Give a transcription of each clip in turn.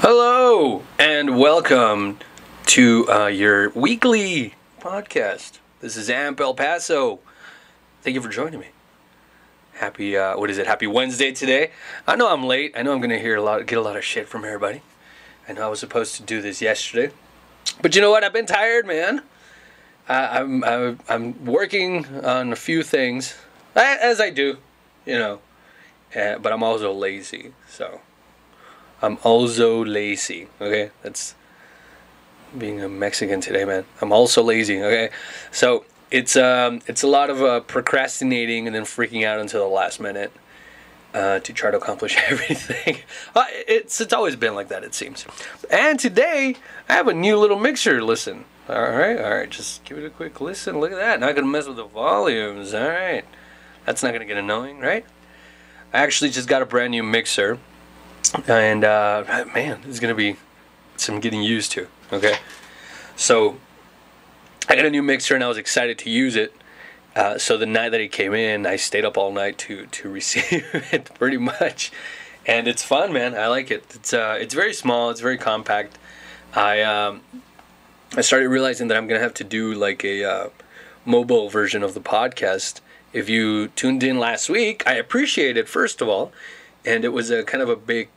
Hello and welcome to your weekly podcast. This is Amp El Paso. Thank you for joining me. Happy Happy Wednesday today. I know I'm late. I know I'm gonna get a lot of shit from everybody. I know I was supposed to do this yesterday, but you know what? I've been tired, man. I'm working on a few things as I do, but I'm also lazy. So. I'm also lazy, okay? That's being a Mexican today, man. I'm also lazy, okay? So it's a lot of procrastinating and then freaking out until the last minute to try to accomplish everything. It's always been like that, it seems. And today I have a new little mixer. Listen, all right. Just give it a quick listen. Look at that. Not gonna mess with the volumes. All right, that's not gonna get annoying, right? I actually just got a brand new mixer. And man, this is gonna be some getting used to. Okay, so I got a new mixer and I was excited to use it. So the night that it came in, I stayed up all night to receive it, pretty much. And it's fun, man. I like it. It's very small. It's very compact. I started realizing that I'm gonna have to do like a mobile version of the podcast. If you tuned in last week, I appreciate it, first of all. And it was a kind of a big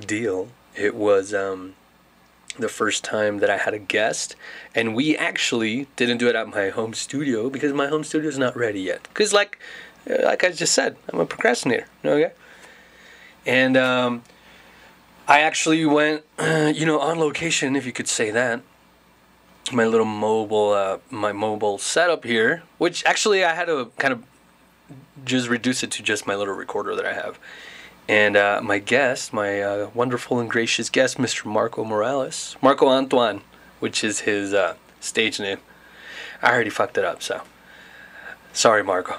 deal. It was the first time that I had a guest, and we actually didn't do it at my home studio because my home studio is not ready yet. Because like I just said, I'm a procrastinator. Okay, and I actually went, on location, if you could say that. My little mobile setup here, which actually I had to kind of just reduce it to just my little recorder that I have. And my guest, my wonderful and gracious guest, Mr. Marco Morales. Marco Antoine, which is his stage name. I already fucked it up, so. Sorry, Marco.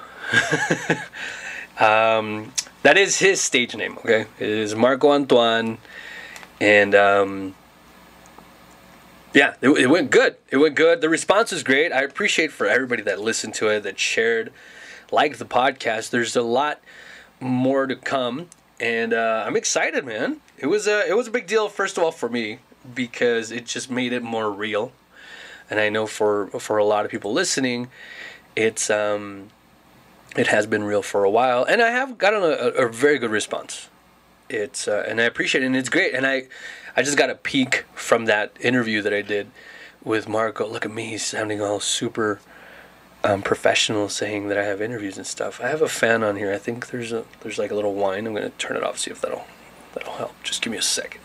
That is his stage name, okay? It is Marco Antoine. And, yeah, it went good. It went good. The response was great. I appreciate for everybody that listened to it, that shared, liked the podcast. There's a lot more to come. And I'm excited, man. It was a big deal, first of all, for me, because it just made it more real. And I know for a lot of people listening, it has been real for a while, and I have gotten a very good response. And I appreciate it, and it's great. And I just got a peek from that interview that I did with Marco. Look at me, he's sounding all super professional, saying that I have interviews and stuff. I have a fan on here. I think there's like a little whine. I'm gonna turn it off, see if that'll help. Just give me a second.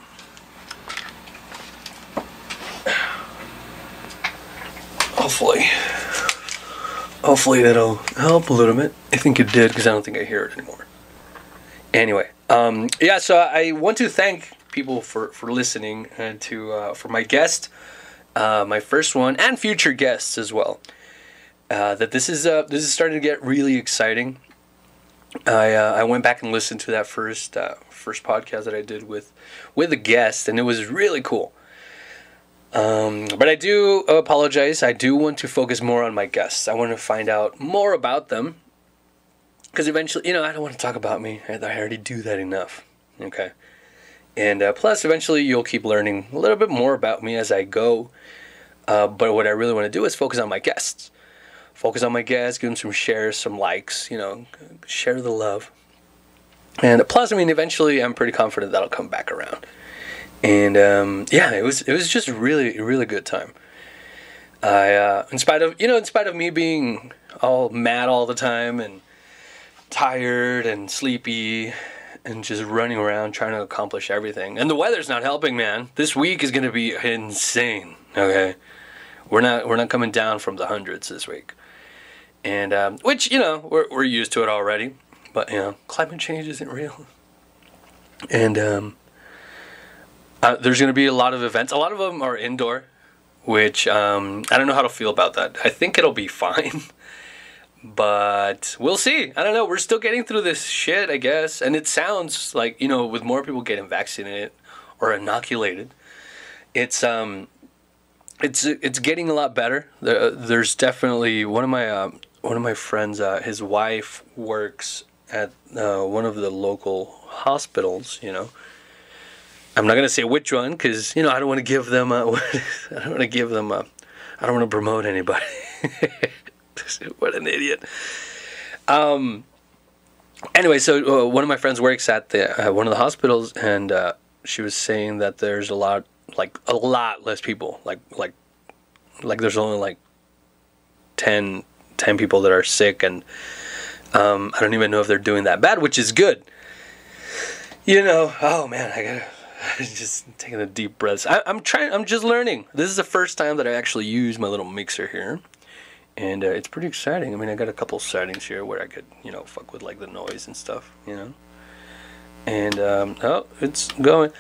Hopefully that'll help a little bit. I think it did, because I don't think I hear it anymore. Anyway, yeah. So I want to thank people for listening, and for my guest, my first one, and future guests as well. That this is starting to get really exciting. I went back and listened to that first podcast that I did with a guest, and it was really cool. But I do apologize. I do want to focus more on my guests. I want to find out more about them, because eventually, I don't want to talk about me. I already do that enough. Okay, and plus, eventually, you'll keep learning a little bit more about me as I go. But what I really want to do is focus on my guests. Focus on my guests, give them some shares, some likes, share the love. And plus, eventually I'm pretty confident that'll come back around. And yeah, it was just a really, really good time. In spite of me being all mad all the time and tired and sleepy and just running around trying to accomplish everything. And the weather's not helping, man. This week is going to be insane, okay? We're not coming down from the hundreds this week. And which we're used to it already, but climate change isn't real. And there's going to be a lot of events. A lot of them are indoor, which I don't know how to feel about that. I think it'll be fine, but we'll see. I don't know. We're still getting through this shit, I guess. And it sounds like with more people getting vaccinated or inoculated, it's getting a lot better. There's definitely one of my friends. His wife works at one of the local hospitals. I'm not gonna say which one because I don't want to give them. I don't want to give them. I don't want to promote anybody. What an idiot. Anyway, so one of my friends works at one of the hospitals, and she was saying that there's a lot less people. Like there's only like 10 people that are sick, and I don't even know if they're doing that bad, which is good. Oh man, I gotta just taking a deep breaths. I'm just learning. This is the first time that I actually use my little mixer here, and it's pretty exciting. I mean, I got a couple settings here where I could fuck with like the noise and stuff, and oh, it's going.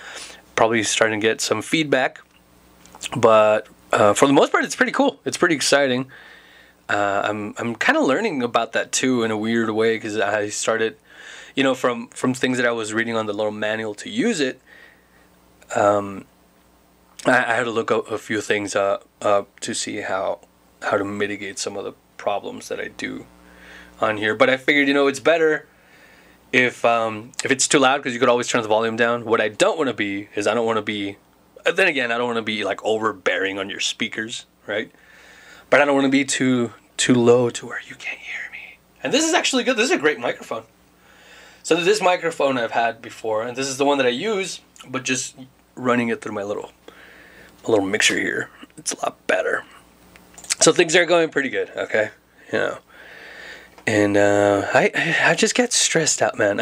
Probably starting to get some feedback, but for the most part, it's pretty cool. It's pretty exciting. I'm kind of learning about that too in a weird way, because I started, from things that I was reading on the little manual to use it. I had to look up a few things up to see how to mitigate some of the problems that I do on here. But I figured, it's better if it's too loud, because you could always turn the volume down. What I don't want to be is I don't want to be like overbearing on your speakers, right? But I don't want to be too low to where you can't hear me. And this is actually good. This is a great microphone. So this microphone I've had before, and this is the one that I use, but just running it through my little mixer here, it's a lot better. So things are going pretty good, okay? And I just get stressed out, man.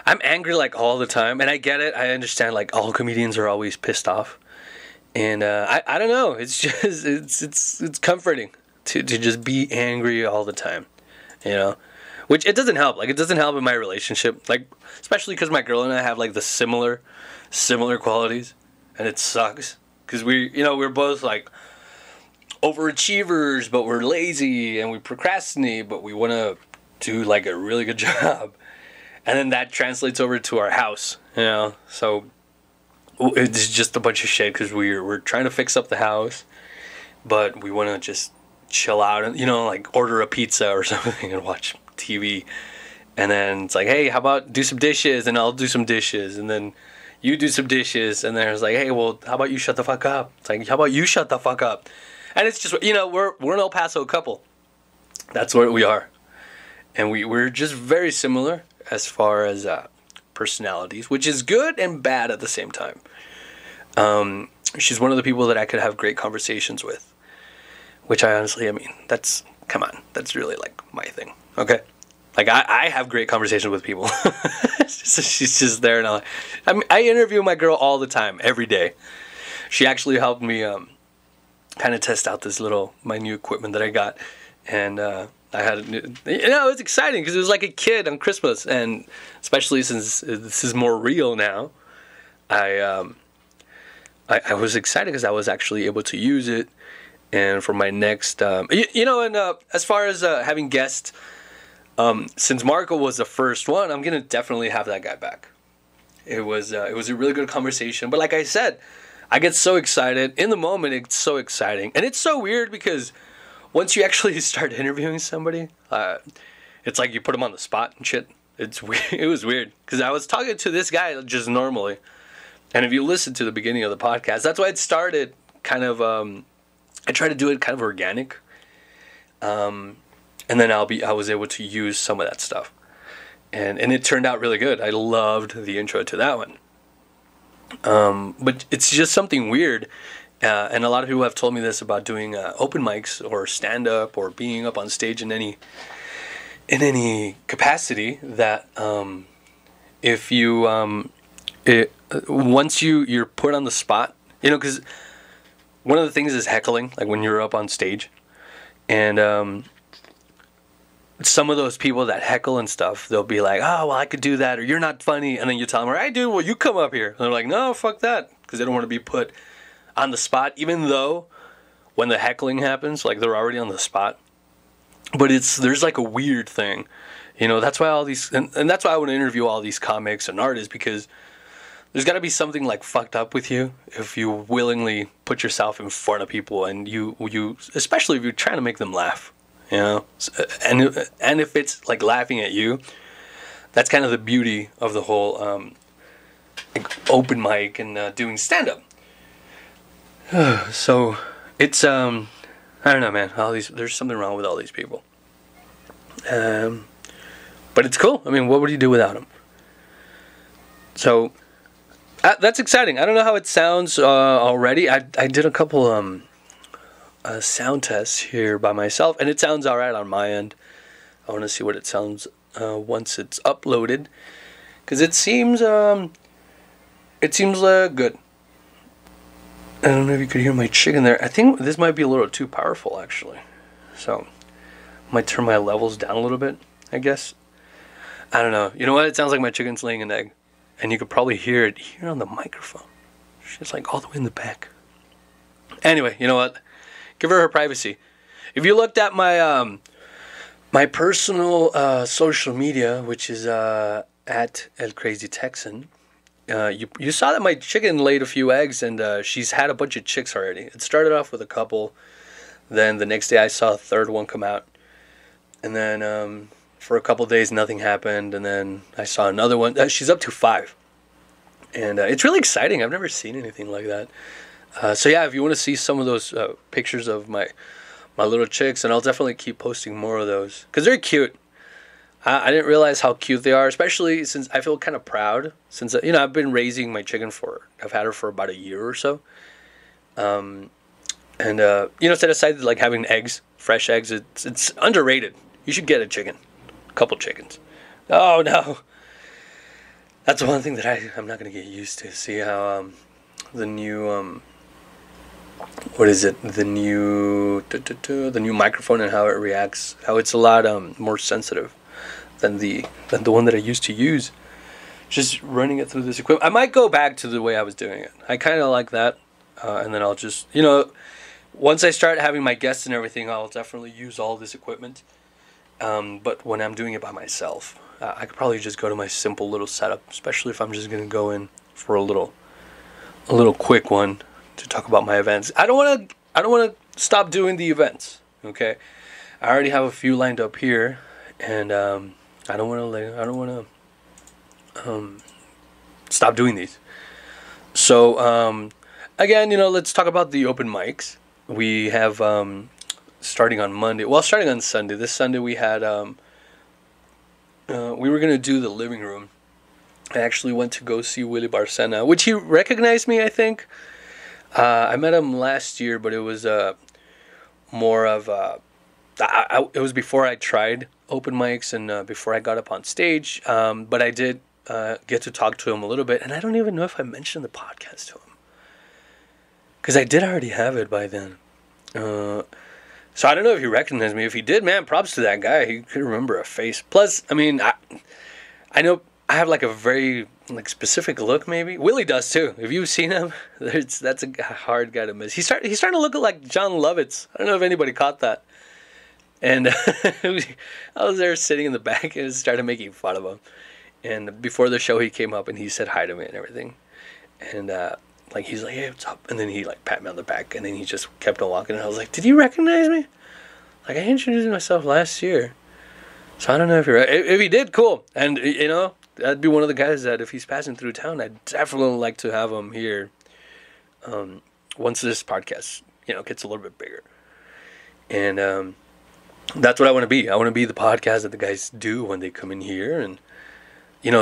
I'm angry like all the time, and I get it. I understand like all comedians are always pissed off. And I don't know. It's just it's comforting to just be angry all the time, Which it doesn't help. Like it doesn't help in my relationship. Like especially because my girl and I have like the similar qualities, and it sucks because we're both like overachievers, but we're lazy, and we procrastinate, but we want to do like a really good job, and then that translates over to our house, So it's just a bunch of shit because we're trying to fix up the house, but we want to just chill out and like order a pizza or something and watch TV, and then it's like, hey, how about do some dishes, and I'll do some dishes, and then you do some dishes, and then it's like, hey, well, how about you shut the fuck up? It's like, how about you shut the fuck up? And it's just we're an El Paso couple. That's what we are, and we're just very similar as far as personalities, which is good and bad at the same time. She's one of the people that I could have great conversations with, which I honestly, that's really like my thing. Okay, like I have great conversations with people. She's just there, and I interview my girl all the time, every day. She actually helped me kind of test out my new equipment that I got, and I had it's exciting because it was like a kid on Christmas, and especially since this is more real now, I was excited because I was actually able to use it, and for my next as far as having guests, since Marco was the first one, I'm gonna definitely have that guy back. It was a really good conversation, but like I said, I get so excited in the moment. It's so exciting, and it's so weird because once you actually start interviewing somebody, it's like you put them on the spot and shit. It's weird. It was weird because I was talking to this guy just normally, and if you listen to the beginning of the podcast, that's why it started kind of. I try to do it kind of organic, and then I was able to use some of that stuff, and it turned out really good. I loved the intro to that one. But it's just something weird, and a lot of people have told me this about doing open mics or stand up or being up on stage in any capacity, that if you once you're put on the spot, because one of the things is heckling, like when you're up on stage, and some of those people that heckle and stuff, they'll be like, oh, well, I could do that, or you're not funny, and then you tell them, all right, dude, well, you come up here, and they're like, no, fuck that, because they don't want to be put on the spot, even though when the heckling happens, like they're already on the spot, but there's like a weird thing, that's why all these, and that's why I want to interview all these comics and artists, because there's got to be something like fucked up with you if you willingly put yourself in front of people, and you especially if you're trying to make them laugh. And if it's like laughing at you, that's kind of the beauty of the whole open mic and doing stand up. So it's I don't know, man. There's something wrong with all these people. But it's cool. I mean, what would you do without them? So that's exciting. I don't know how it sounds already. I did a couple sound tests here by myself, and it sounds all right on my end. I want to see what it sounds once it's uploaded, because it seems good. I don't know if you could hear my chicken there. I think this might be a little too powerful, actually. So I might turn my levels down a little bit, I guess. I don't know. You know what? It sounds like my chicken's laying an egg. And you could probably hear it here on the microphone. She's like all the way in the back. Anyway, you know what? Give her privacy. If you looked at my my personal social media, which is at El Crazy Texan, you saw that my chicken laid a few eggs, and she's had a bunch of chicks already. It started off with a couple. Then the next day I saw a third one come out. And then for a couple days nothing happened. And then I saw another one. She's up to 5. And it's really exciting. I've never seen anything like that. So yeah, if you want to see some of those pictures of my little chicks, and I'll definitely keep posting more of those. Because they're cute. I didn't realize how cute they are, especially since I feel kind of proud. Since, I've been raising my chicken I've had her for about a year or so. Set aside like having eggs, fresh eggs, it's underrated. You should get a chicken. A couple chickens. Oh, no. That's one thing that I'm not going to get used to. See how the new, what is it? The new microphone and how it reacts. How it's a lot more sensitive than the one that I used to use. Just running it through this equipment. I might go back to the way I was doing it. I kind of like that. And then I'll just, once I start having my guests and everything, I'll definitely use all this equipment. But when I'm doing it by myself, I could probably just go to my simple little setup, especially if I'm just going to go in for a little quick one to talk about my events. I don't want to stop doing the events. Okay, I already have a few lined up here, and I don't want to stop doing these. So again, let's talk about the open mics. We have starting on Monday. Well, starting on Sunday. This Sunday we had we were gonna do the living room. I actually went to go see Willie Barcena, which he recognized me, I think. I met him last year, but it was more of it was before I tried open mics and before I got up on stage. But I did get to talk to him a little bit, and I don't even know if I mentioned the podcast to him, because I did already have it by then. So I don't know if he recognized me. If he did, man, props to that guy. He could remember a face. Plus, I mean, I know I have like a very specific look. Maybe Willie does too. If you've seen him, that's a hard guy to miss. He's starting to look like John Lovitz. I don't know if anybody caught that. And I was there sitting in the back and started making fun of him. And before the show, he came up and he said hi to me and everything. And he's like, "Hey, what's up?" And then he pat me on the back, and then he just kept on walking. And I was like, "Did you recognize me? Like, I introduced myself last year, so I don't know if if he did, cool." And that'd be one of the guys that if he's passing through town, I'd definitely like to have him here. Once this podcast, gets a little bit bigger, and that's what I want to be. I want to be the podcast that the guys do when they come in here, and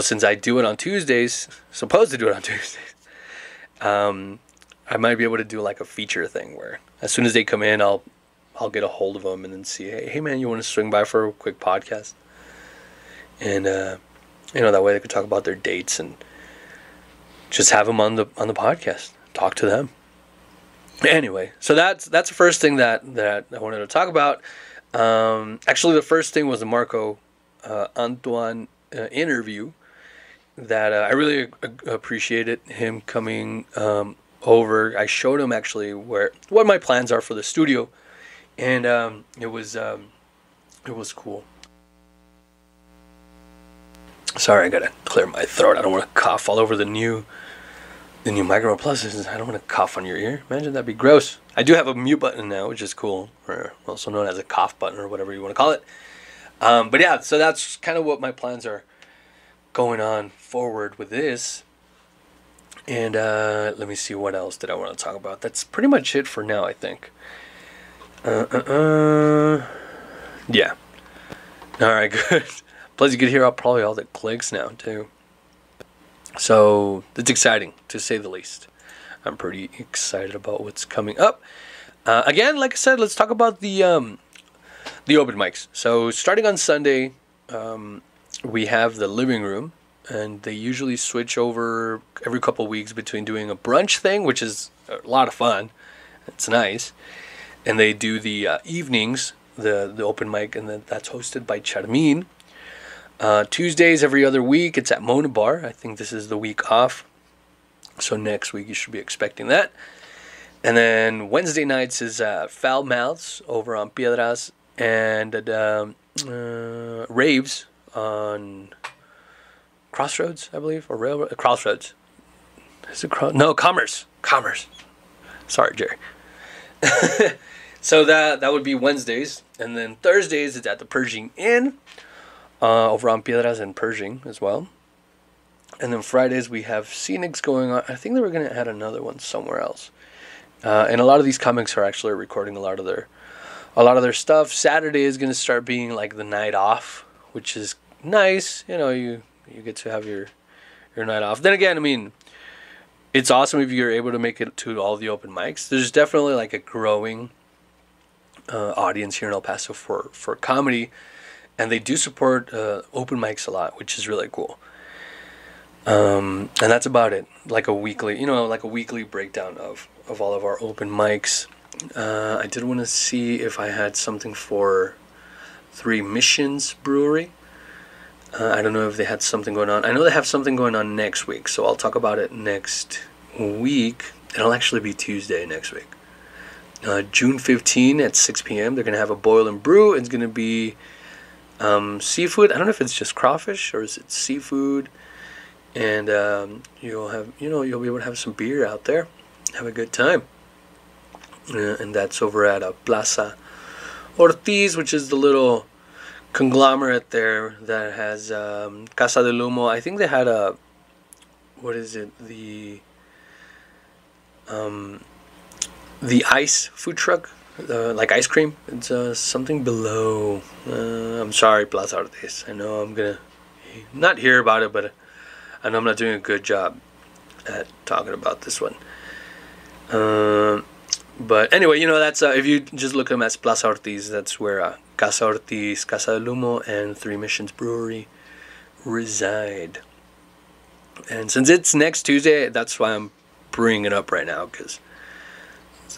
since I do it on Tuesdays, supposed to do it on Tuesdays. I might be able to do like a feature thing where as soon as they come in, I'll get a hold of them and then see, hey man, you want to swing by for a quick podcast? And that way they could talk about their dates and just have them on the podcast, talk to them. Anyway, so that's the first thing that I wanted to talk about. Actually, the first thing was the Marco Antoine interview. That I really appreciated him coming over. I showed him actually what my plans are for the studio, and it was cool. Sorry, I gotta clear my throat. I don't want to cough all over the new microphone. Plus, I don't want to cough on your ear. Imagine that'd be gross. I do have a mute button now, which is cool, or also known as a cough button or whatever you want to call it. But yeah, so that's kind of what my plans are going on forward with this. And let me see, what else did I want to talk about. That's pretty much it for now, I think. Yeah. All right, good. Plus, you could hear probably all the clicks now too. So it's exciting, to say the least. I'm pretty excited about what's coming up. Again, like I said, let's talk about the open mics. So starting on Sunday, we have the living room, and they usually switch over every couple of weeks between doing a brunch thing, which is a lot of fun. It's nice. And they do the evenings, the open mic, and then that's hosted by Charmin. Tuesdays every other week, it's at Mona Bar. I think this is the week off. So next week you should be expecting that. And then Wednesday nights is Foul Mouths over on Piedras, and Raves on Crossroads, I believe, or Railroad. Crossroads. Is it No, Commerce. Commerce. Sorry, Jerry. So that would be Wednesdays, and then Thursdays it's at the Pershing Inn over on Piedras and Pershing as well. And then Fridays we have Scenics going on. I think they were going to add another one somewhere else. And a lot of these comics are actually recording a lot of their stuff. Saturday is going to start being like the night off, which is nice. You know, you get to have your night off. Then again, I mean, it's awesome if you're able to make it to all the open mics. There's definitely like a growing audience here in El Paso for comedy, and they do support open mics a lot, which is really cool. And that's about it. Like a weekly breakdown of all of our open mics. I did want to see if I had something for Three Missions Brewery. I don't know if they had something going on. I know they have something going on next week, so I'll talk about it next week. It'll actually be Tuesday next week. June 15 at 6 p.m. They're going to have a boil and brew. It's going to be seafood. I don't know if it's just crawfish or is it seafood. And you'll be able to have some beer out there. Have a good time. And that's over at Plaza Ortiz, which is the little conglomerate there that has Casa del Humo. I think they had the ice food truck, like ice cream. It's something below. I'm sorry, Plaza Ortiz. I know I'm gonna not hear about it, but I know I'm not doing a good job at talking about this one. But anyway, that's if you just look at them as Plaza Ortiz, that's where Casa Ortiz, Casa del Humo, and Three Missions Brewery reside. And since it's next Tuesday, that's why I'm bringing it up right now, because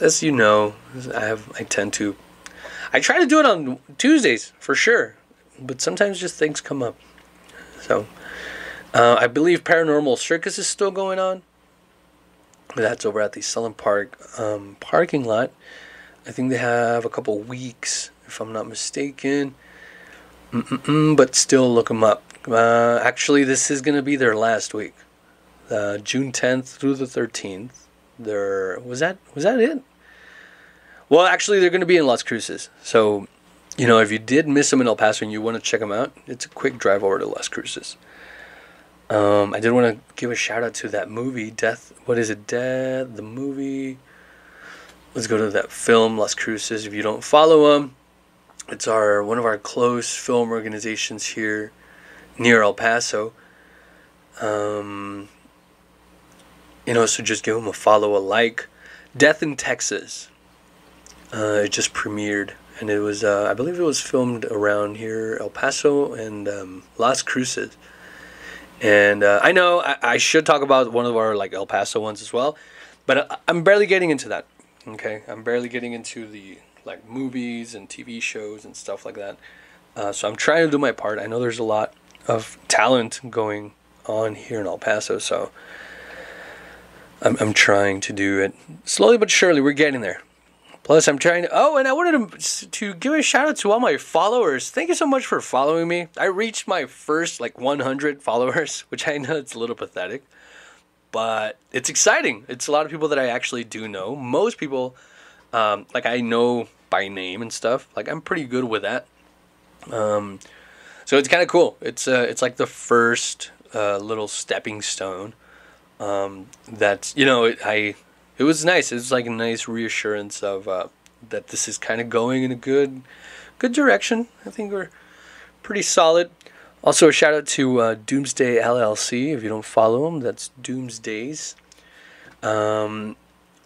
as you know, I try to do it on Tuesdays for sure, but sometimes just things come up. So I believe Paranormal Circus is still going on. That's over at the Sullen Park parking lot. I think they have a couple weeks, if I'm not mistaken. But still look them up. Actually, this is going to be their last week. June 10th through the 13th. Was that it? Well, actually, they're going to be in Las Cruces. So, if you did miss them in El Paso and you want to check them out, it's a quick drive over to Las Cruces. I did want to give a shout out to that movie, Death. What is it? The movie. Let's go to that film, Las Cruces. If you don't follow them, it's one of our close film organizations here near El Paso. So just give them a follow, a like. Death in Texas. It just premiered, and it was, I believe it was filmed around here, El Paso and Las Cruces. And I know I should talk about one of our El Paso ones as well, but I'm barely getting into that. Okay, I'm barely getting into the movies and TV shows and stuff like that. So I'm trying to do my part. I know there's a lot of talent going on here in El Paso, so I'm trying to do it slowly but surely. We're getting there. Plus, I'm trying to... Oh, and I wanted to give a shout out to all my followers. Thank you so much for following me. I reached my first 100 followers, which I know it's a little pathetic, but it's exciting. It's a lot of people that I actually do know. Most people, I know by name and stuff. I'm pretty good with that. So it's kind of cool. It's like the first little stepping stone That's it was nice. It was like a nice reassurance of that this is kind of going in a good direction. I think we're pretty solid. Also, a shout out to Doomsday LLC. If you don't follow them, that's Doomsdays. On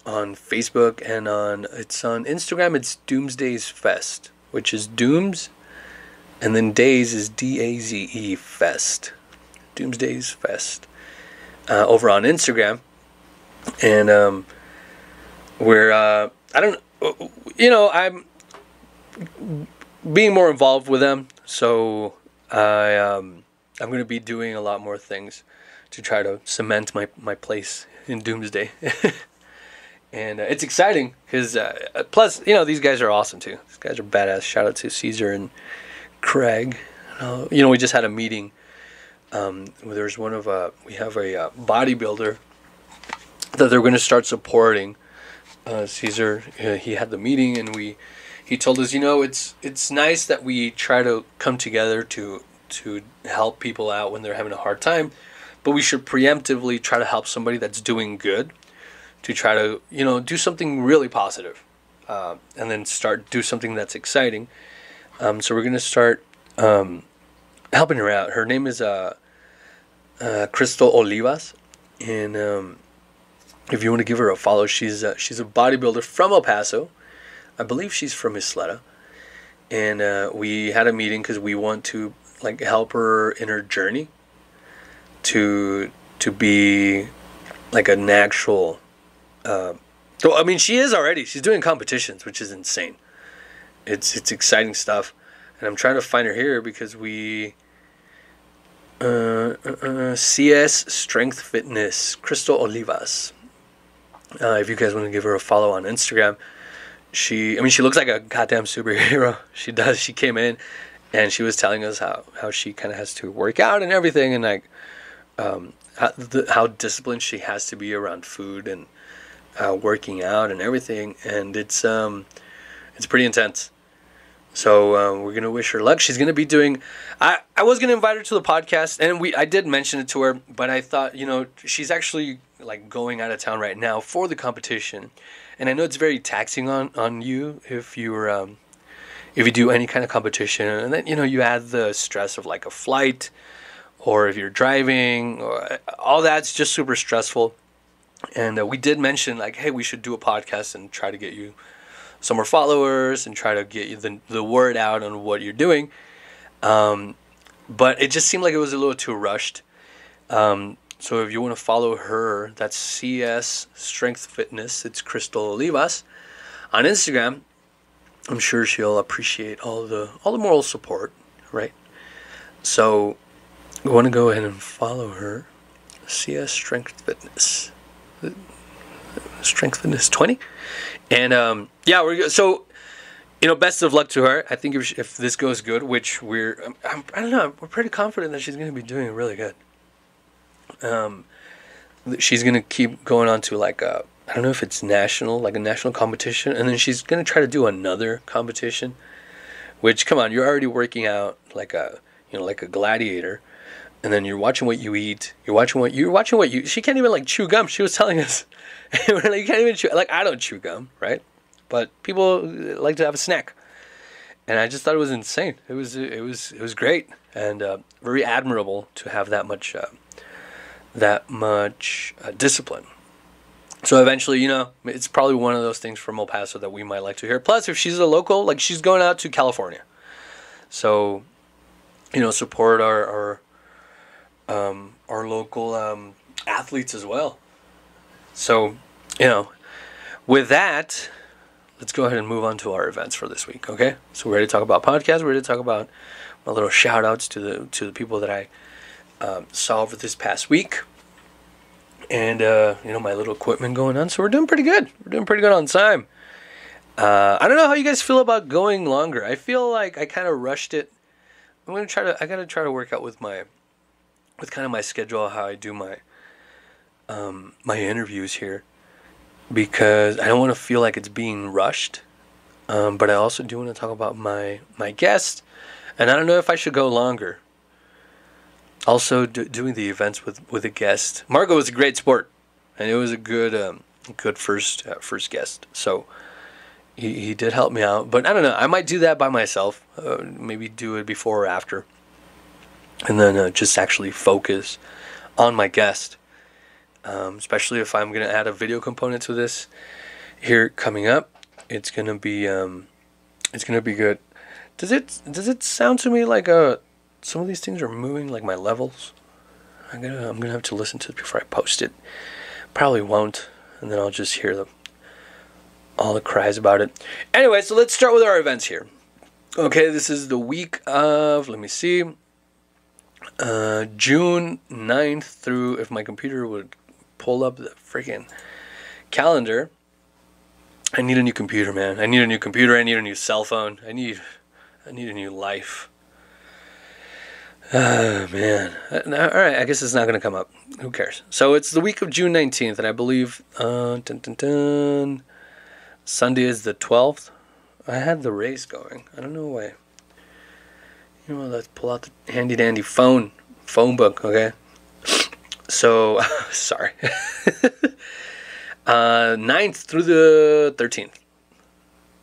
Facebook and it's on Instagram. It's Doomsdays Fest, which is Dooms, and then Days is DAZE Fest. Doomsdays Fest. Over on Instagram, and we're I'm being more involved with them, so I'm going to be doing a lot more things to try to cement my place in Doomsday. And it's exciting because plus these guys are awesome too. These guys are badass. Shout out to Caesar and Craig. We just had a meeting. There's we have a bodybuilder that they're going to start supporting. Caesar, he had the meeting, and he told us, it's nice that we try to come together to help people out when they're having a hard time, but we should preemptively try to help somebody that's doing good, to try to do something really positive, and then do something that's exciting. So we're going to start helping her out. Her name is Crystal Olivas, and if you want to give her a follow, she's a bodybuilder from El Paso. I believe she's from Isleta, and we had a meeting because we want to help her in her journey to be like an actual. She is already. She's doing competitions, which is insane. It's exciting stuff, and I'm trying to find her here because we. CS Strength Fitness, Crystal Olivas. If you guys want to give her a follow on Instagram, she looks like a goddamn superhero. She does. She came in and she was telling us how she kind of has to work out and everything, and how disciplined she has to be around food and working out and everything, and it's pretty intense. So we're gonna wish her luck. She's gonna be doing. I was gonna invite her to the podcast, and I did mention it to her, but I thought she's actually going out of town right now for the competition, and I know it's very taxing on you if you do any kind of competition, and then you add the stress of a flight, or if you're driving, or all that's just super stressful. And we did mention hey, we should do a podcast and try to get you some more followers and try to get you the word out on what you're doing. But it just seemed like it was a little too rushed. So if you want to follow her, that's CS Strength Fitness. It's Crystal Olivas on Instagram. I'm sure she'll appreciate all the moral support, right? So we want to go ahead and follow her. CS Strength Fitness. Strength Fitness 20. And we're good. So best of luck to her. I think if this goes good, which I don't know, we're pretty confident that she's going to be doing really good. She's going to keep going on to I don't know if it's national, a national competition, and then she's going to try to do another competition, which, come on, you're already working out like a gladiator, and then you're watching what you eat, you're watching what she can't even chew gum. She was telling us, you can't even chew, I don't chew gum, right? But people like to have a snack, and I just thought it was insane. It was great, and very admirable to have that much discipline. So eventually, it's probably one of those things from El Paso that we might like to hear. Plus, if she's a local, she's going out to California, so support our local athletes as well. So with that, let's go ahead and move on to our events for this week, okay? So we're ready to talk about podcasts. We're ready to talk about my little shout-outs to the people that I saw over this past week. And, my little equipment going on. So we're doing pretty good. We're doing pretty good on time. I don't know how you guys feel about going longer. I feel like I kind of rushed it. I gotta try to work out with kind of my schedule, how I do my interviews here, because I don't want to feel like it's being rushed, but I also do want to talk about my guest, and I don't know if I should go longer. Also doing the events with a guest. Marco was a great sport, and it was a good first guest. So he did help me out. But I don't know. I might do that by myself. Maybe do it before or after, and then just actually focus on my guest. Especially if I'm gonna add a video component to this here coming up. It's gonna be good. Does it sound to me like some of these things are moving, like my levels? I'm gonna have to listen to it before I post it. Probably won't, and then I'll just hear all the cries about it. Anyway, so let's start with our events here. Okay, this is the week of, let me see, June 9th through, if my computer would pull up the freaking calendar. I need a new computer, man. I need a new computer. I need a new cell phone. I need a new life. Man. All right, I guess it's not going to come up. Who cares? So it's the week of June 19th, and I believe Sunday is the 12th. I had the race going. I don't know why. You know, let's pull out the handy-dandy phone book, okay? So, sorry. 9th through the 13th.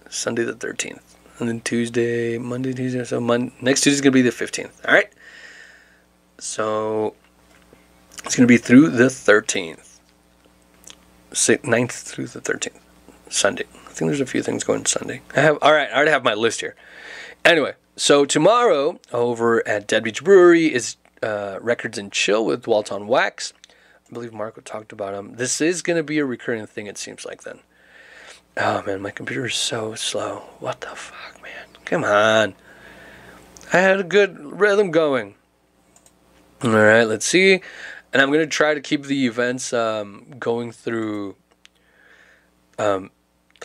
Sunday the 13th. And then Monday, Tuesday. So next Tuesday is going to be the 15th. All right? So, it's going to be through the 13th. 9th through the 13th. Sunday. I think there's a few things going Sunday. I already have my list here. Anyway, so tomorrow over at Dead Beach Brewery is Records and Chill with Walton Wax. I believe Marco talked about him. This is going to be a recurring thing, it seems like then. Oh, man, my computer is so slow. What the fuck, man? Come on. I had a good rhythm going. All right, let's see. And I'm going to try to keep the events going through...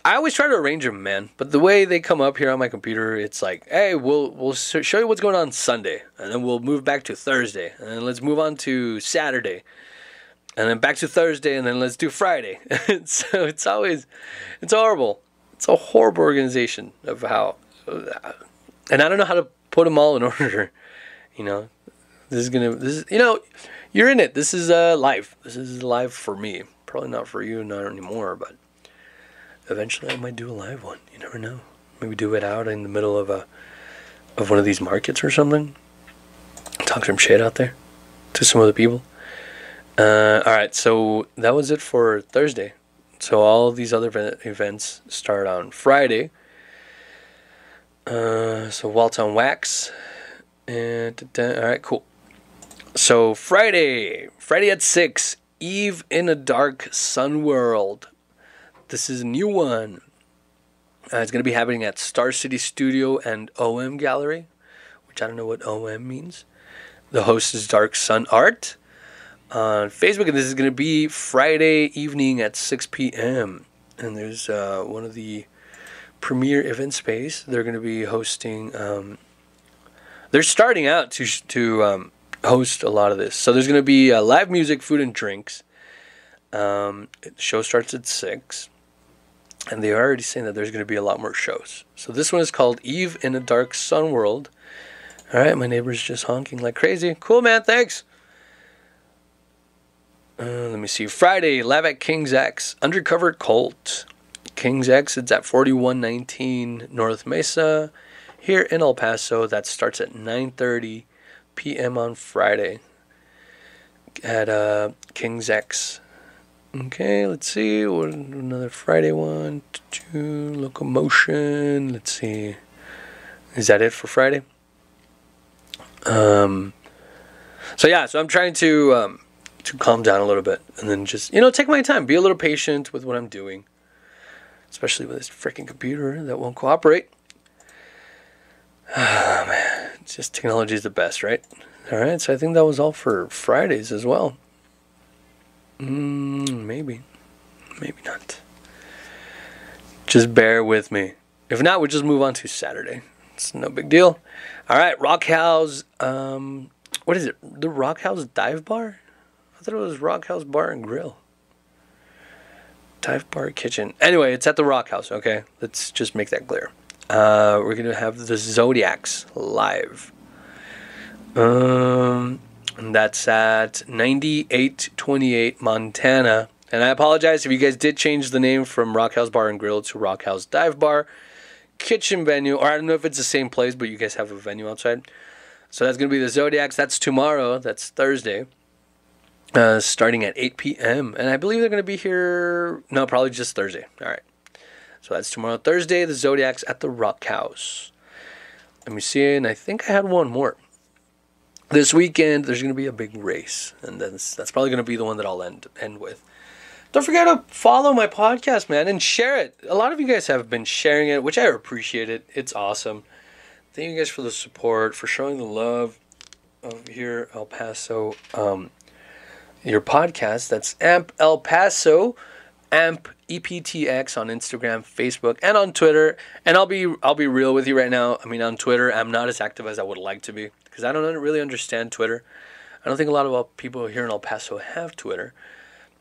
I always try to arrange them, man. But the way they come up here on my computer, it's like, hey, we'll show you what's going on Sunday. And then we'll move back to Thursday. And then let's move on to Saturday. And then back to Thursday, and then let's do Friday. So it's horrible. It's a horrible organization of how, and I don't know how to put them all in order. You know, you're in it. This is live. This is live for me. Probably not for you, not anymore, but eventually I might do a live one. You never know. Maybe do it out in the middle of one of these markets or something. Talk some shit out there to some other people. Alright, so that was it for Thursday. So all these other events start on Friday. So Walton Wax. Alright, cool. So Friday at 6, Eve in a Dark Sun World. This is a new one. It's going to be happening at Star City Studio and OM Gallery, which I don't know what OM means. The host is Dark Sun Art on Facebook, and this is going to be Friday evening at 6 p.m. And there's one of the premier event space. They're going to be hosting. They're starting out to host a lot of this. So there's going to be live music, food, and drinks. The show starts at 6. And they're already saying that there's going to be a lot more shows. So this one is called Eve in a Dark Sun World. All right, my neighbor's just honking like crazy. Cool, man, thanks. Let me see. Friday, live at King's X, Undercover Cult. King's X, it's at 4119 North Mesa. Here in El Paso, that starts at 9:30 p.m. on Friday at King's X. Okay, let's see. What, another Friday one. Locomotion. Let's see. Is that it for Friday? So I'm trying to calm down a little bit and then just, take my time. Be a little patient with what I'm doing. Especially with this freaking computer that won't cooperate. Oh, man. It's just technology is the best, right? All right, so I think that was all for Fridays as well. Maybe not. Just bear with me. If not, we'll just move on to Saturday. It's no big deal. All right, Rock House. What is it? The Rock House Dive Bar? I thought it was Rock House Bar and Grill. Dive Bar Kitchen. Anyway, it's at the Rock House. Okay, let's just make that clear. We're gonna have the Zodiacs live. And that's at 9828 Montana. And I apologize if you guys did change the name from Rock House Bar and Grill to Rock House Dive Bar Kitchen Venue. Or I don't know if it's the same place, but you guys have a venue outside. So that's going to be the Zodiacs. That's tomorrow. That's Thursday. Starting at 8 p.m. And I believe they're going to be here... No, probably just Thursday. All right. So that's tomorrow, Thursday. The Zodiacs at the Rock House. Let me see. And I think I had one more. This weekend, there's going to be a big race. And that's probably going to be the one that I'll end with. Don't forget to follow my podcast, man, and share it. A lot of you guys have been sharing it, which I appreciate it. It's awesome. Thank you guys for the support, for showing the love of here, El Paso. Your podcast, that's AMP El Paso, AMP EPTX on Instagram, Facebook, and on Twitter. And I'll be real with you right now. I mean, on Twitter, I'm not as active as I would like to be because I don't really understand Twitter. I don't think a lot of people here in El Paso have Twitter.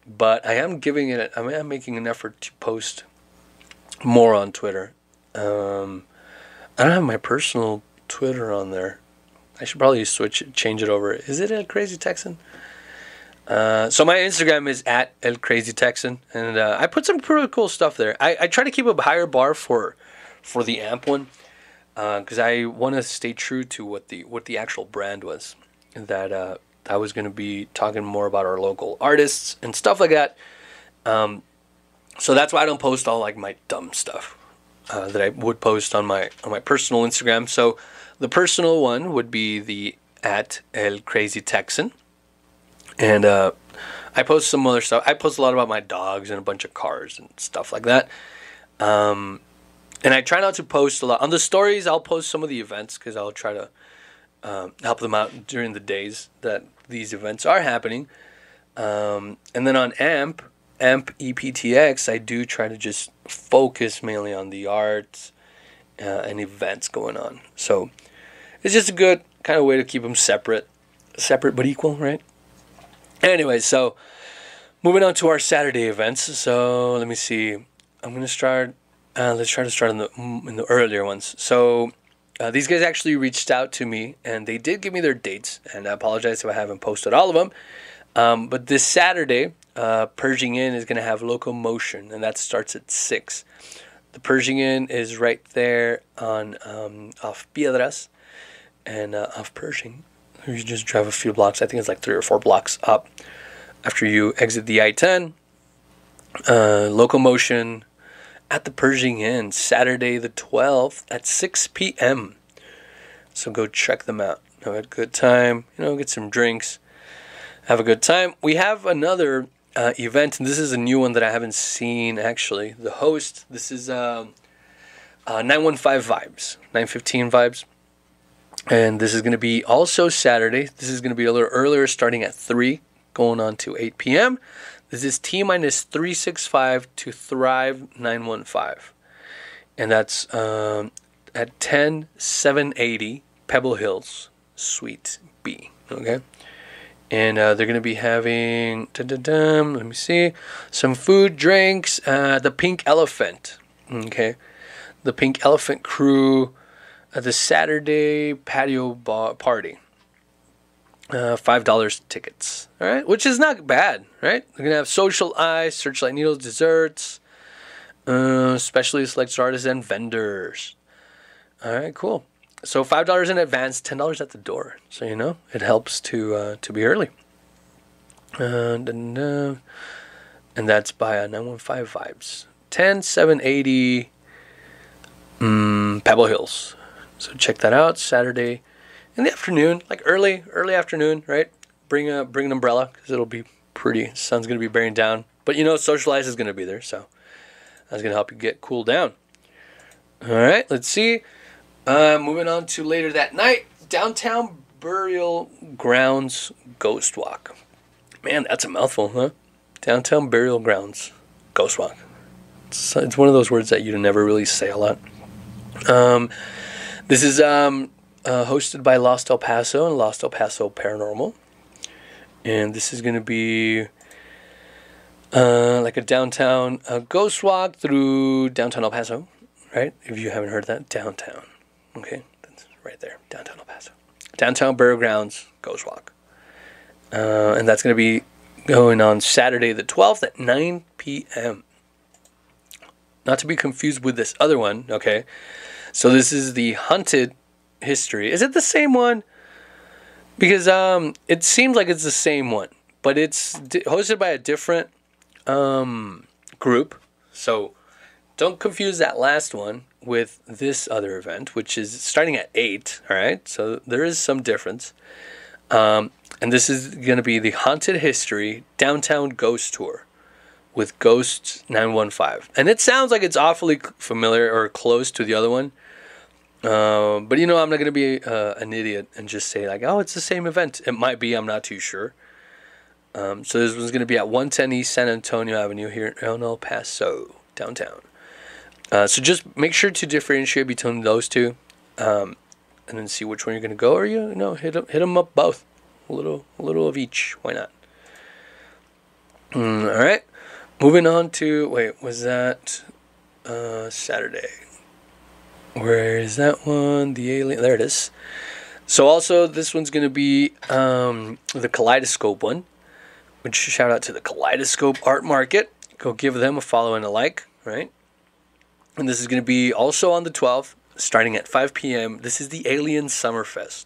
But I am making an effort to post more on Twitter. I don't have my personal Twitter on there. I should probably change it over. Is it El Crazy Texan? So my Instagram is at El Crazy Texan, and I put some pretty cool stuff there. I try to keep a higher bar for the AMP one, because I want to stay true to what the actual brand was. That I was going to be talking more about our local artists and stuff like that. So that's why I don't post all like my dumb stuff that I would post on my personal Instagram. So the personal one would be the at El Crazy Texan. And I post some other stuff. I post a lot about my dogs and a bunch of cars and stuff like that. And I try not to post a lot. On the stories, I'll post some of the events because I'll try to help them out during the days that these events are happening. And then on AMP EPTX, I do try to just focus mainly on the arts and events going on. So it's just a good kind of way to keep them separate but equal, right? Anyway, so moving on to our Saturday events. So let me see. I'm going to start. Let's try to start in the earlier ones. So these guys actually reached out to me, and they did give me their dates. And I apologize if I haven't posted all of them. But this Saturday, Pershing Inn is going to have Locomotion, and that starts at 6. The Pershing Inn is right there on off Piedras and off Pershing. You just drive a few blocks. I think it's like 3 or 4 blocks up after you exit the I-10. Locomotion at the Pershing Inn, Saturday the 12th at 6 p.m. So go check them out. Have a good time. Get some drinks. Have a good time. We have another event, and this is a new one that I haven't seen, actually. The host, this is 915 Vibes, 915 Vibes. And this is going to be also Saturday. This is going to be a little earlier, starting at 3, going on to 8 p.m. This is T-365 to Thrive 915. And that's at 10780 Pebble Hills, Suite B. Okay? And they're going to be having, let me see, some food, drinks, the Pink Elephant. Okay? The Pink Elephant crew at the Saturday patio party. $5 tickets. All right? Which is not bad, right? They're going to have Social Ice, Searchlight Needles, desserts, specially select artists and vendors. All right, cool. So $5 in advance, $10 at the door. So, it helps to be early. And that's by 915 Vibes. 10780 Pebble Hills. So check that out, Saturday in the afternoon, like early afternoon, right? Bring an umbrella because it'll be pretty. Sun's going to be bearing down. But Social Ice is going to be there, so that's going to help you cool down. All right, let's see. Moving on to later that night, Downtown Burial Grounds Ghost Walk. Man, that's a mouthful, huh? Downtown Burial Grounds Ghost Walk. It's one of those words that you never really say a lot. This is hosted by Lost El Paso and Lost El Paso Paranormal. And this is going to be like a downtown ghost walk through downtown El Paso, right? If you haven't heard that, downtown. Okay, that's right there, downtown El Paso. Downtown Burial Grounds Ghost Walk. And that's going to be going on Saturday the 12th at 9 p.m. Not to be confused with this other one, okay? So this is the Haunted History. Is it the same one? Because it seems like it's the same one, but it's hosted by a different group. So don't confuse that last one with this other event, which is starting at 8, all right? So there is some difference. And this is going to be the Haunted History Downtown Ghost Tour with Ghosts 915. And it sounds like it's awfully familiar or close to the other one. But I'm not going to be an idiot and just say like, oh, it's the same event. It might be, I'm not too sure. So this one's going to be at 110 East San Antonio Avenue here in El Paso, downtown. So just make sure to differentiate between those two, and then see which one you're going to go, or hit them up both, a little of each. Why not? All right, moving on to was that Saturday? Where is that one? The alien. There it is. So also this one's going to be the Kaleidoscope one. Which shout out to the Kaleidoscope Art Market. Go give them a follow and a like, right? And this is going to be also on the 12th, starting at 5 p.m. This is the Alien Summerfest.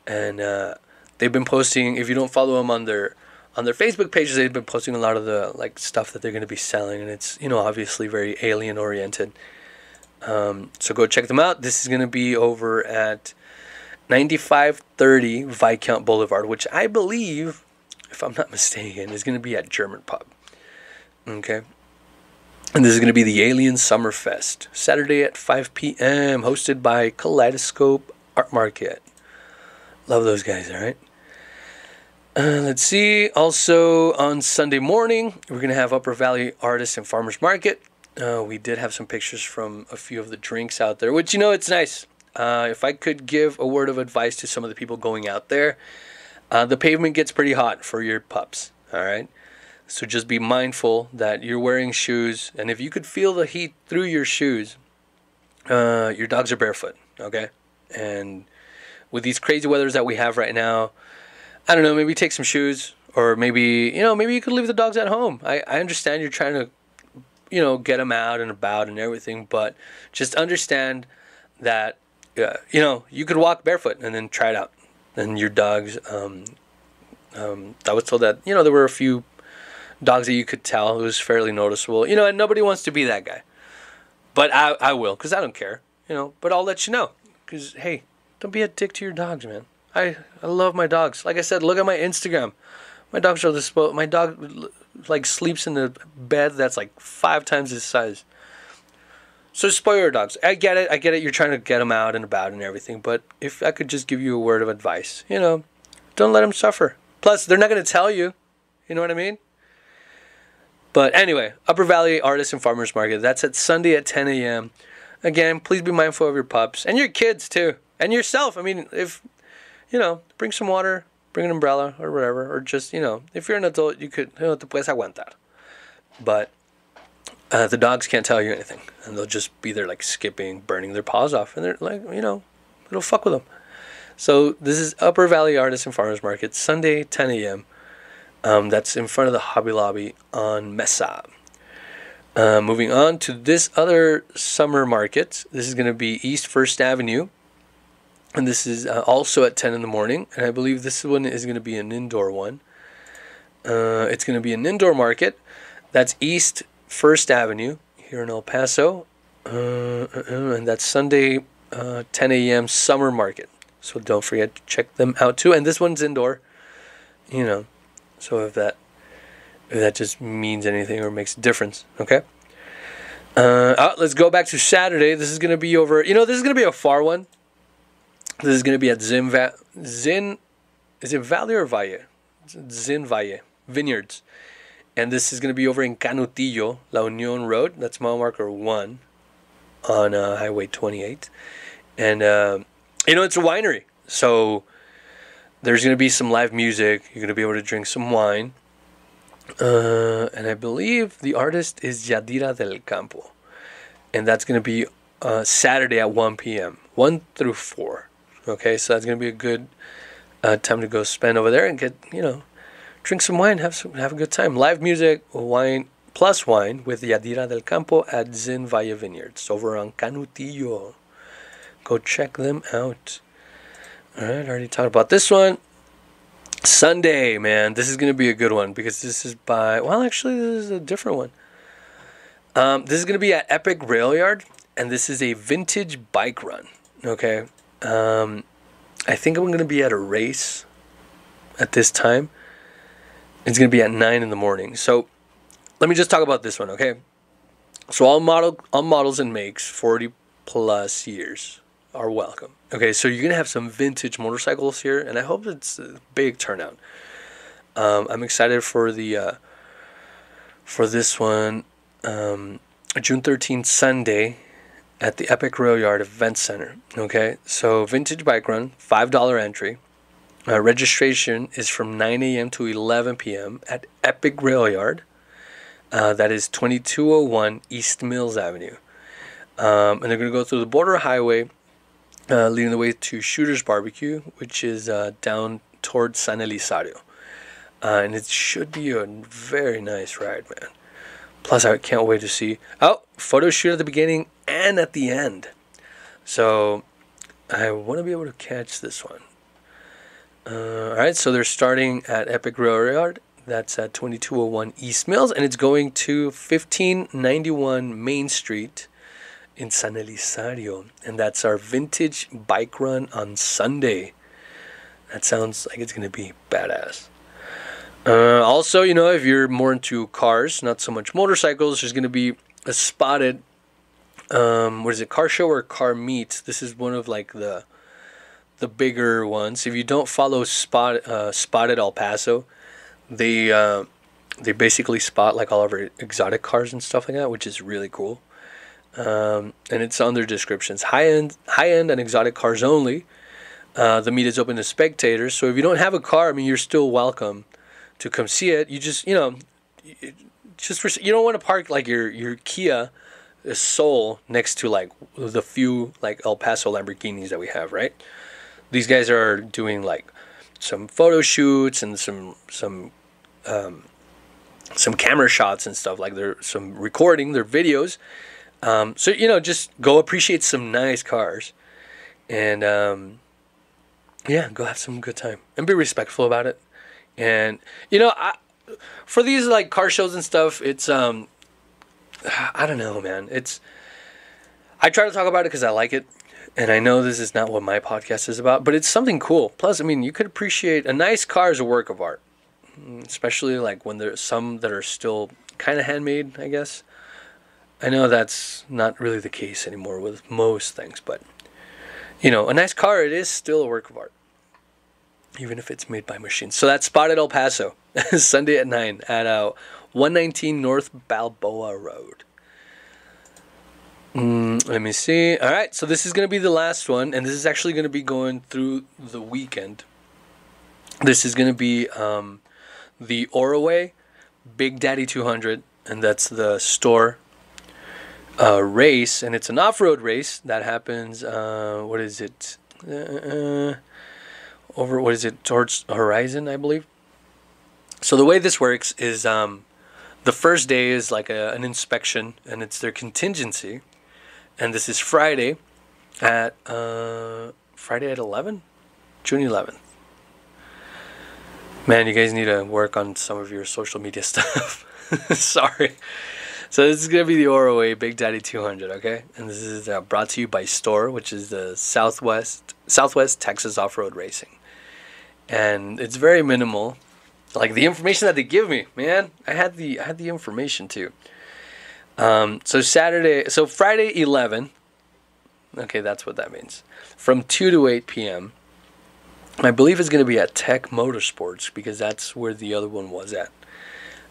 And they've been posting, if you don't follow them on their Facebook pages, they've been posting a lot of the stuff that they're going to be selling, and it's obviously very alien oriented. So go check them out. This is going to be over at 9530 Viscount Boulevard, which I believe, if I'm not mistaken, is going to be at German Pub. Okay. And this is going to be the Alien Summerfest, Saturday at 5 p.m., hosted by Kaleidoscope Art Market. Love those guys, all right? Let's see. Also, on Sunday morning, we're going to have Upper Valley Artists and Farmers Market. We did have some pictures from a few of the drinks out there, which, it's nice. If I could give a word of advice to some of the people going out there, the pavement gets pretty hot for your pups, all right? So just be mindful that you're wearing shoes, and if you could feel the heat through your shoes, your dogs are barefoot, okay? And with these crazy weathers that we have right now, I don't know, maybe take some shoes, or maybe you could leave the dogs at home. I understand you're trying to, get them out and about and everything, but just understand that, you could walk barefoot and then try it out. And your dogs, I was told that, there were a few dogs that you could tell. It was fairly noticeable, and nobody wants to be that guy. But I will, because I don't care, but I'll let you know. Because, hey, don't be a dick to your dogs, man. I love my dogs. Like I said, look at my Instagram. My dogs are my dog, sleeps in a bed that's 5 times his size. So spoil your dogs. I get it. You're trying to get them out and about and everything. But if I could just give you a word of advice, don't let them suffer. Plus, they're not going to tell you. You know what I mean? But anyway, Upper Valley Artists and Farmers Market. That's at Sunday at 10 a.m. Again, please be mindful of your pups and your kids too, and yourself. I mean, if bring some water, bring an umbrella or whatever, or just if you're an adult, you could te puedes aguantar. But the dogs can't tell you anything, and they'll just be there skipping, burning their paws off, and they're it'll fuck with them. So this is Upper Valley Artists and Farmers Market, Sunday, 10 a.m. That's in front of the Hobby Lobby on Mesa. Moving on to this other summer market. This is going to be East First Avenue. And this is also at 10 in the morning. And I believe this one is going to be an indoor one. It's going to be an indoor market. That's East First Avenue here in El Paso. And that's Sunday, 10 a.m. summer market. So don't forget to check them out too. And this one's indoor. So if that just means anything or makes a difference, okay? Let's go back to Saturday. This is going to be over. This is going to be a far one. This is going to be at Zin. Is it Valley or Valle? Zin Valle Vineyards, and this is going to be over in Canutillo, La Union Road. That's mile marker 1 on Highway 28, and it's a winery, so there's going to be some live music. You're going to be able to drink some wine. And I believe the artist is Yadira del Campo. And that's going to be Saturday at 1 p.m. 1 through 4. Okay, so that's going to be a good Time to go spend over there and get, drink some wine, have a good time. Live music, wine plus wine with Yadira del Campo at Zin Valle Vineyards over on Canutillo. Go check them out. All right, I already talked about this one. Sunday, man, this is going to be a good one because this is actually, this is a different one. This is going to be at Epic Rail Yard, and this is a vintage bike run. Okay, I think I'm going to be at a race at this time. It's going to be at 9 in the morning. So let me just talk about this one, okay? So all models and makes 40 plus years are welcome. Okay, so you're going to have some vintage motorcycles here, and I hope it's a big turnout. I'm excited for this one. June 13th, Sunday, at the Epic Rail Yard Event Center. Okay, so vintage bike run, $5 entry. Registration is from 9 a.m. to 11 p.m. at Epic Rail Yard. That is 2201 East Mills Avenue. And they're going to go through the border highway, leading the way to Shooter's Barbecue, which is down towards San Elizario. And it should be a very nice ride, man. Plus, I can't wait to see photo shoot at the beginning and at the end. So I want to be able to catch this one. All right, so they're starting at Epic Rail Yard. That's at 2201 East Mills, and it's going to 1591 Main Street in San Elizario. And that's our vintage bike run on Sunday. That sounds like it's going to be badass. Also, if you're more into cars, not so much motorcycles, there's going to be a spotted, car show or car meet. This is one of like the bigger ones. If you don't follow Spotted El Paso, they basically spot like all of our exotic cars and stuff like that, which is really cool. And it's on their descriptions. High end and exotic cars only. The meet is open to spectators. So if you don't have a car, you're still welcome to come see it. You just, you don't want to park like your Kia Soul next to like the few like El Paso Lamborghinis that we have, right? These guys are doing like some photo shoots and some camera shots and stuff, like some recording their videos. So just go appreciate some nice cars, and go have some good time and be respectful about it. And for these like car shows and stuff, it's I don't know, man. I try to talk about it because I like it, and I know this is not what my podcast is about, but it's something cool. Plus, you could appreciate a nice car as a work of art, especially like when there's some that are still kind of handmade, I guess. I know that's not really the case anymore with most things, but a nice car, it is still a work of art, even if it's made by machines. So that's Spotted El Paso, Sunday at 9 at 119 North Balboa Road. Let me see. All right, so this is going to be the last one, and this is actually going to be going through the weekend. This is going to be the Oraway Big Daddy 200, and that's the store race, and it's an off-road race that happens, towards Horizon, I believe. So the way this works is the first day is like an inspection, and it's their contingency, and this is Friday at 11, June 11th. Man, you guys need to work on some of your social media stuff. Sorry. So this is going to be the Oraway Big Daddy 200, okay? And this is brought to you by STORE, which is the Southwest Texas Off-Road Racing. And it's very minimal. Like the information that they give me, man, I had the information too. So Friday 11, okay, that's what that means. From 2 to 8 p.m., I believe it's going to be at Tech Motorsports because that's where the other one was at.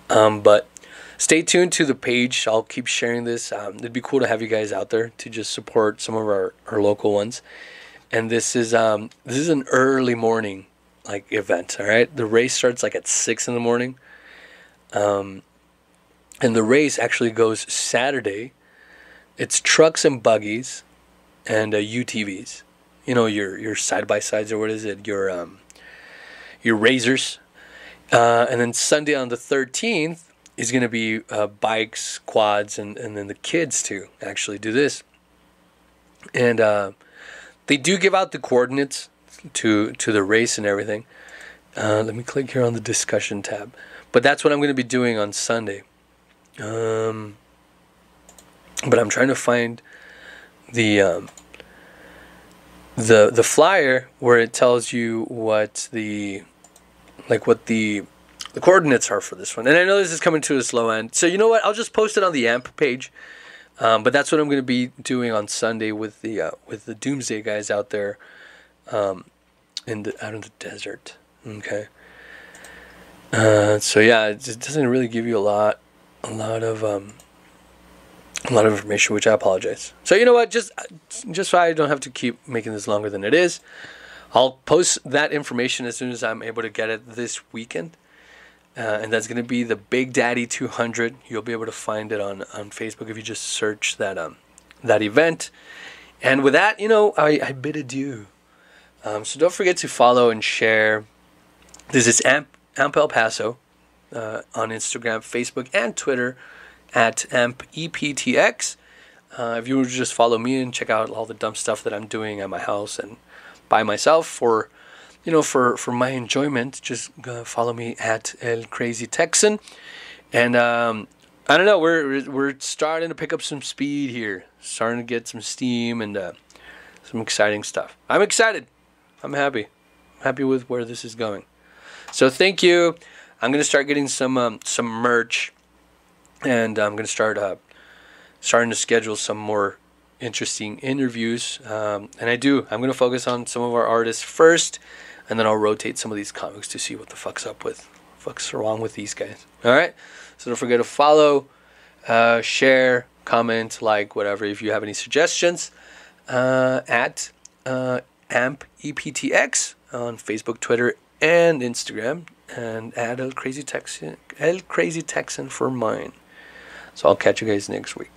But stay tuned to the page. I'll keep sharing this. It'd be cool to have you guys out there to just support some of our local ones. And this is an early morning like event. All right, the race starts like at 6 in the morning. And the race actually goes Saturday. It's trucks and buggies and UTVs. Your side by sides, or what is it? Your your razors. And then Sunday on the 13th is going to be bikes, quads, and then the kids to actually do this. And they do give out the coordinates to the race and everything. Let me click here on the discussion tab. But that's what I'm going to be doing on Sunday. But I'm trying to find the flyer where it tells you what the coordinates are for this one. And I know this is coming to a slow end. So you know what? I'll just post it on the AMP page. But that's what I'm going to be doing on Sunday with the Doomsday guys out there, out in the desert. Okay. So yeah, it doesn't really give you a lot of information, which I apologize. So you know what? Just so I don't have to keep making this longer than it is, I'll post that information as soon as I'm able to get it this weekend. And that's going to be the Big Daddy 200. You'll be able to find it on Facebook if you just search that event. And with that, I bid adieu. So don't forget to follow and share. This is Amp El Paso on Instagram, Facebook, and Twitter at AmpEPTX. If you would just follow me and check out all the dumb stuff that I'm doing at my house and by myself for my enjoyment, just follow me at El Crazy Texan. And I don't know, we're starting to pick up some speed here, starting to get some steam and some exciting stuff. I'm excited. I'm happy. I'm happy with where this is going. So thank you. I'm gonna start getting some merch, and I'm gonna starting to schedule some more interesting interviews. And I'm gonna focus on some of our artists first. And then I'll rotate some of these comics to see what the fuck's wrong with these guys. All right? So don't forget to follow, share, comment, like, whatever. If you have any suggestions, at AmpEPTX on Facebook, Twitter, and Instagram. And add El Crazy Texan for mine. So I'll catch you guys next week.